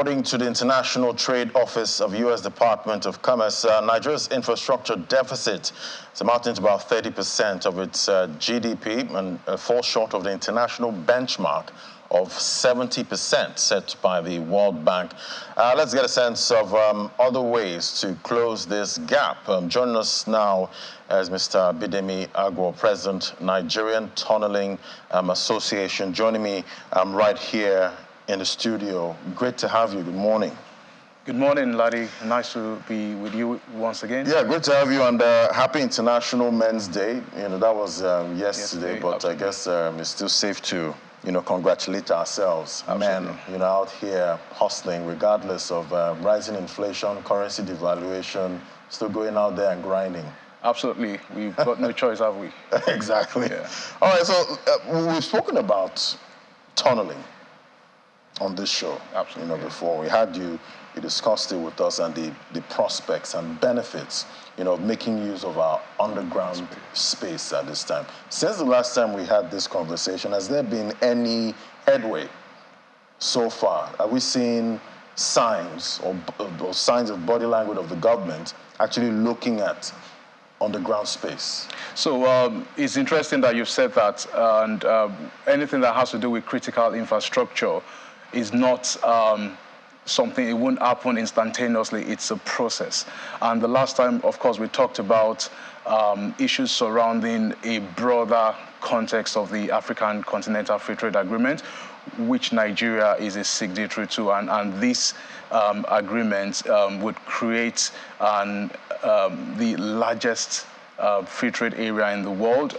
According to the International Trade Office of U.S. Department of Commerce, Nigeria's infrastructure deficit is amounting to about 30% of its GDP and falls short of the international benchmark of 70% set by the World Bank. Let's get a sense of other ways to close this gap. Joining us now is Mr. Bidemi Agwo, President, Nigerian Tunneling Association, joining me right here in the studio. Great to have you. Good morning. Good morning, Larry. Nice to be with you once again. Yeah, great to have you, and happy International Men's Day. You know, that was yesterday, but absolutely. I guess it's still safe to congratulate ourselves, absolutely. Men, out here hustling regardless of rising inflation, currency devaluation, still going out there and grinding. Absolutely. We've got no choice, have we? Exactly. Yeah. All right, so we've spoken about tunneling on this show. Absolutely. Before. We had you discussed it with us and the prospects and benefits, of making use of our underground space at this time. Since the last time we had this conversation, has there been any headway so far? Are we seeing signs or signs of body language of the government actually looking at underground space? So it's interesting that you've said that, and anything that has to do with critical infrastructure is not something, it won't happen instantaneously. It's a process. And the last time, of course, we talked about issues surrounding a broader context of the African Continental Free Trade Agreement, which Nigeria is a signatory to. And this agreement would create the largest free trade area in the world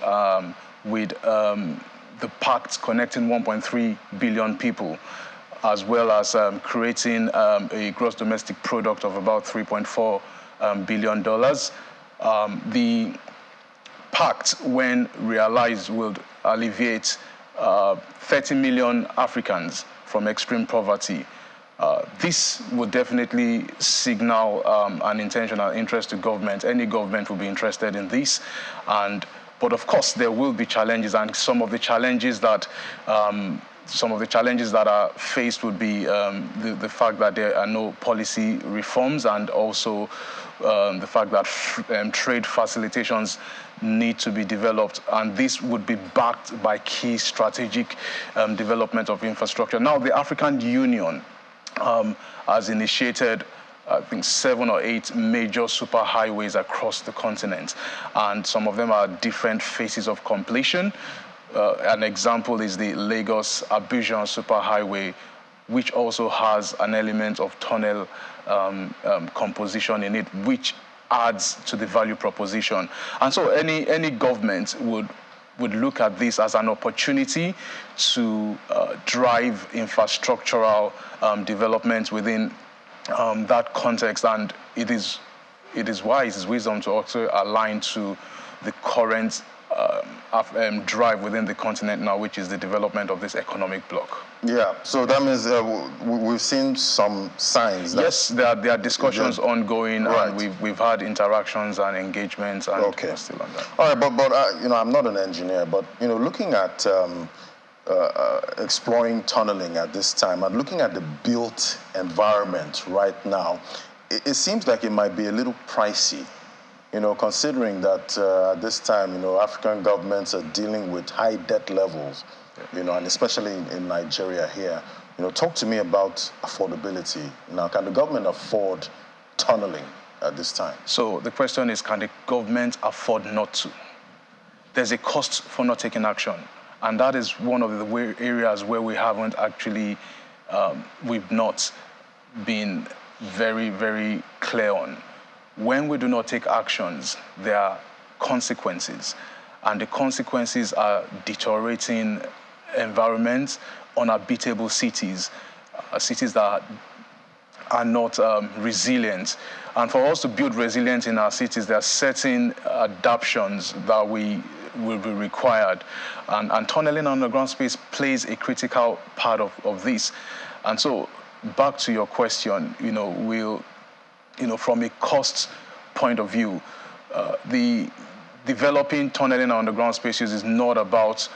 with the pact connecting 1.3 billion people, as well as creating a gross domestic product of about $3.4 billion. The pact, when realized, will alleviate 30 million Africans from extreme poverty. This would definitely signal an intentional interest to government. Any government will be interested in this. But of course, there will be challenges, and some of the challenges that are faced would be the fact that there are no policy reforms, and also the fact that trade facilitations need to be developed, and this would be backed by key strategic development of infrastructure. Now, the African Union has initiated, I think, 7 or 8 major superhighways across the continent, and some of them are different phases of completion. An example is the Lagos-Abidjan superhighway, which also has an element of tunnel composition in it, which adds to the value proposition. And so any government would look at this as an opportunity to drive infrastructural development within that context, and it is wise, it's wisdom to also align to the current drive within the continent now, which is the development of this economic bloc. Yeah, so that means we've seen some signs. Yes, there are discussions ongoing, right. And we've had interactions and engagements, and we're still on that. All right, but I'm not an engineer, but looking at exploring tunneling at this time and looking at the built environment right now, it seems like it might be a little pricey. Considering that at this time, African governments are dealing with high debt levels, and especially in Nigeria here. Talk to me about affordability. Now, can the government afford tunneling at this time? So the question is, can the government afford not to? There's a cost for not taking action. And that is one of the areas where we haven't actually, we've not been very, very clear on. When we do not take actions, there are consequences. And the consequences are deteriorating environments, unhabitable cities, cities that are not resilient. And for us to build resilience in our cities, there are certain adaptations that will be required. And tunneling underground space plays a critical part of this. And so, back to your question, from a cost point of view, the developing tunneling underground spaces is not about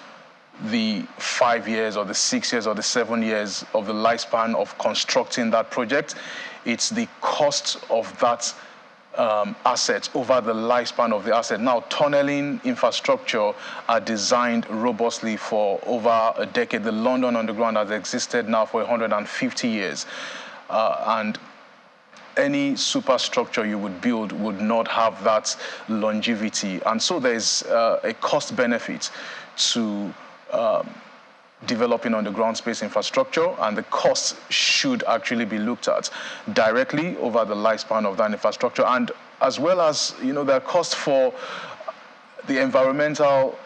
the 5 years or the 6 years or the 7 years of the lifespan of constructing that project. It's the cost of that asset over the lifespan of the asset. Now, tunneling infrastructure are designed robustly for over a decade. The London Underground has existed now for 150 years. And any superstructure you would build would not have that longevity. And so there's a cost benefit to developing underground space infrastructure, and the costs should actually be looked at directly over the lifespan of that infrastructure, and as well as, there are costs for the environmental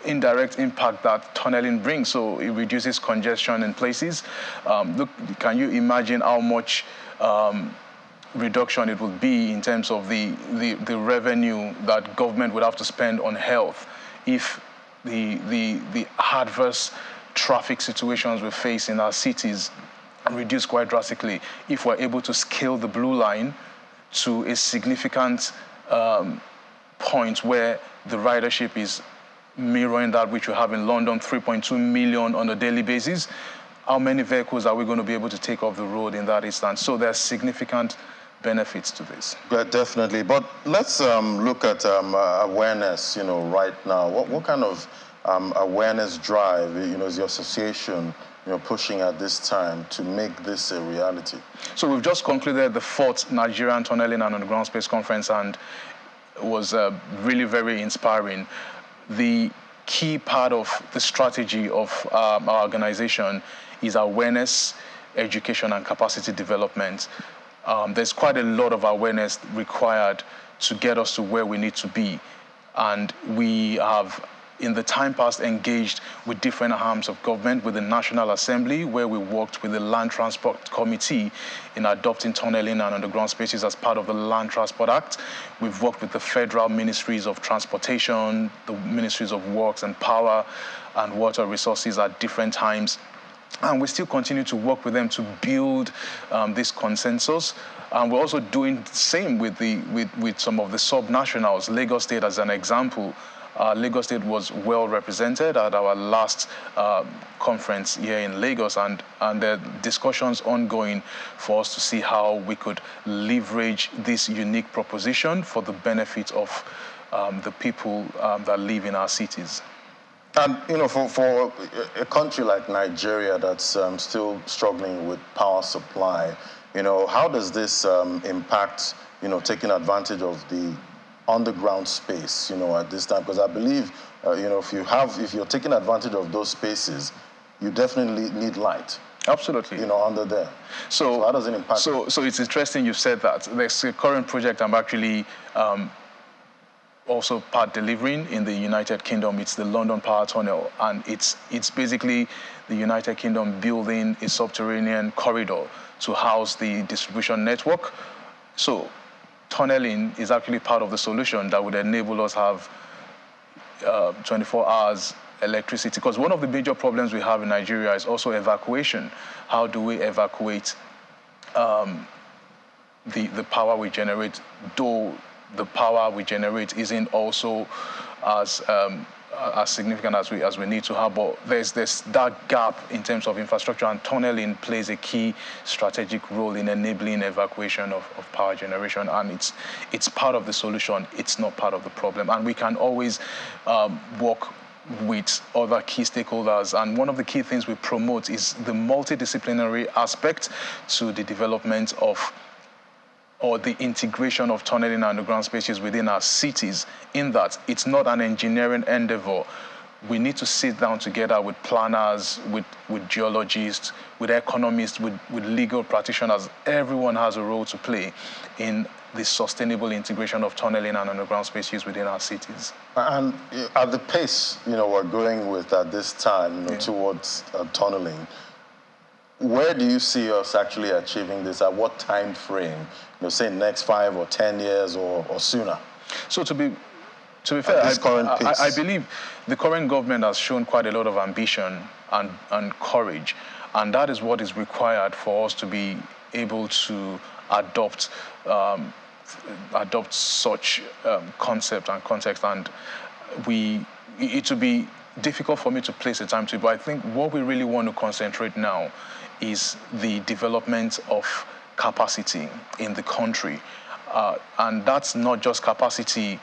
indirect impact that tunneling brings. So it reduces congestion in places. Look, can you imagine how much reduction it would be in terms of the revenue that government would have to spend on health if the adverse traffic situations we face in our cities reduce quite drastically, if we're able to scale the blue line to a significant point where the ridership is mirroring that which we have in London, 3.2 million on a daily basis. How many vehicles are we going to be able to take off the road in that instance? So there's significant benefits to this. Yeah, definitely. But let's look at awareness, right now. What kind of awareness drive, is your association, pushing at this time to make this a reality? So we've just concluded the 4th Nigerian Tunneling and Underground Space Conference, and it was really very inspiring. The key part of the strategy of our organization is awareness, education, and capacity development. There's quite a lot of awareness required to get us to where we need to be. And we have, in the time past, engaged with different arms of government, with the National Assembly, where we worked with the Land Transport Committee in adopting tunneling and underground spaces as part of the Land Transport Act. We've worked with the federal ministries of transportation, the ministries of works and power and water resources at different times. And we still continue to work with them to build this consensus. And we're also doing the same with some of the sub-nationals. Lagos State, as an example, Lagos State was well represented at our last conference here in Lagos, and there are discussions ongoing for us to see how we could leverage this unique proposition for the benefit of the people that live in our cities. And, for a country like Nigeria that's still struggling with power supply, how does this impact, taking advantage of the underground space, at this time? Because I believe, if you're taking advantage of those spaces, you definitely need light. Absolutely. Under there. So how does it impact? So it's interesting you said that. There's a current project I'm actually also part delivering in the United Kingdom. It's the London Power Tunnel, and it's basically the United Kingdom building a subterranean corridor to house the distribution network. So tunneling is actually part of the solution that would enable us have 24 hours electricity, because one of the major problems we have in Nigeria is also evacuation. How do we evacuate the power we generate, though the power we generate isn't also as significant as we need to have, but there's that gap in terms of infrastructure, and tunneling plays a key strategic role in enabling evacuation of power generation, and it's part of the solution. It's not part of the problem, and we can always work with other key stakeholders. And one of the key things we promote is the multidisciplinary aspect to the development of, or the integration of tunneling and underground spaces within our cities, in that it's not an engineering endeavor. We need to sit down together with planners, with geologists, with economists, with legal practitioners. Everyone has a role to play in the sustainable integration of tunneling and underground spaces within our cities. And at the pace, we're going with at this time, towards tunneling, where do you see us actually achieving this? At what time frame? Say next 5 or 10 years or sooner? So to be fair, I believe the current government has shown quite a lot of ambition and courage, and that is what is required for us to be able to adopt such concept and context. And it would be difficult for me to place a timetable, but I think what we really want to concentrate now is the development of capacity in the country. And that's not just capacity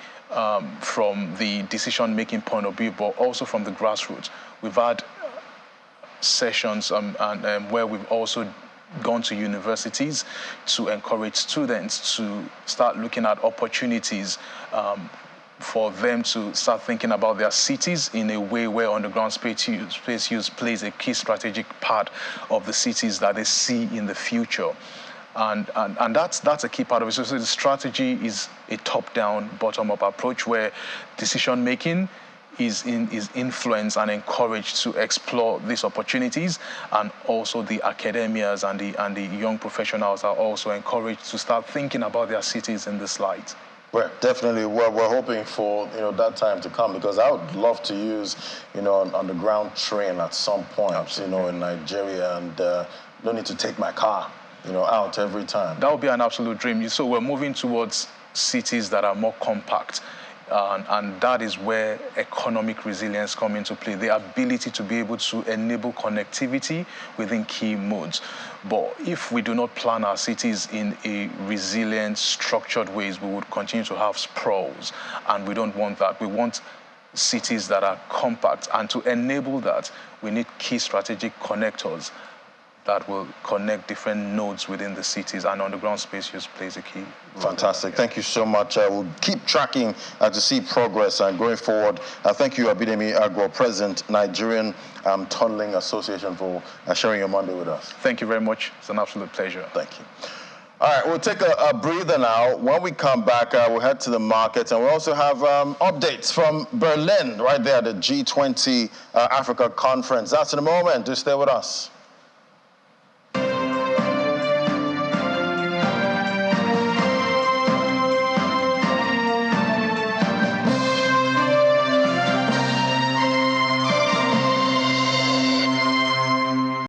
from the decision-making point of view, but also from the grassroots. We've had sessions where we've also gone to universities to encourage students to start looking at opportunities for them to start thinking about their cities in a way where underground space use plays a key strategic part of the cities that they see in the future. And that's a key part of it. So the strategy is a top-down, bottom-up approach where decision-making is influenced and encouraged to explore these opportunities, and also the academias and the young professionals are also encouraged to start thinking about their cities in this light. Well, definitely, we're hoping for that time to come, because I would love to use an underground train at some point. Absolutely. In Nigeria, and don't need to take my car out every time. That would be an absolute dream. So we're moving towards cities that are more compact. And that is where economic resilience comes into play, the ability to be able to enable connectivity within key modes. But if we do not plan our cities in a resilient, structured ways, we would continue to have sprawls, and we don't want that. We want cities that are compact, and to enable that, we need key strategic connectors that will connect different nodes within the cities, and underground space use plays a key role. Fantastic. Thank you so much. We'll keep tracking to see progress going forward. Thank you, Abidemi Agro, President, Nigerian Tunneling Association, for sharing your Monday with us. Thank you very much. It's an absolute pleasure. Thank you. All right, we'll take a breather now. When we come back, we'll head to the markets, and we'll also have updates from Berlin, right there, the G20 Africa conference. That's in a moment. Do stay with us.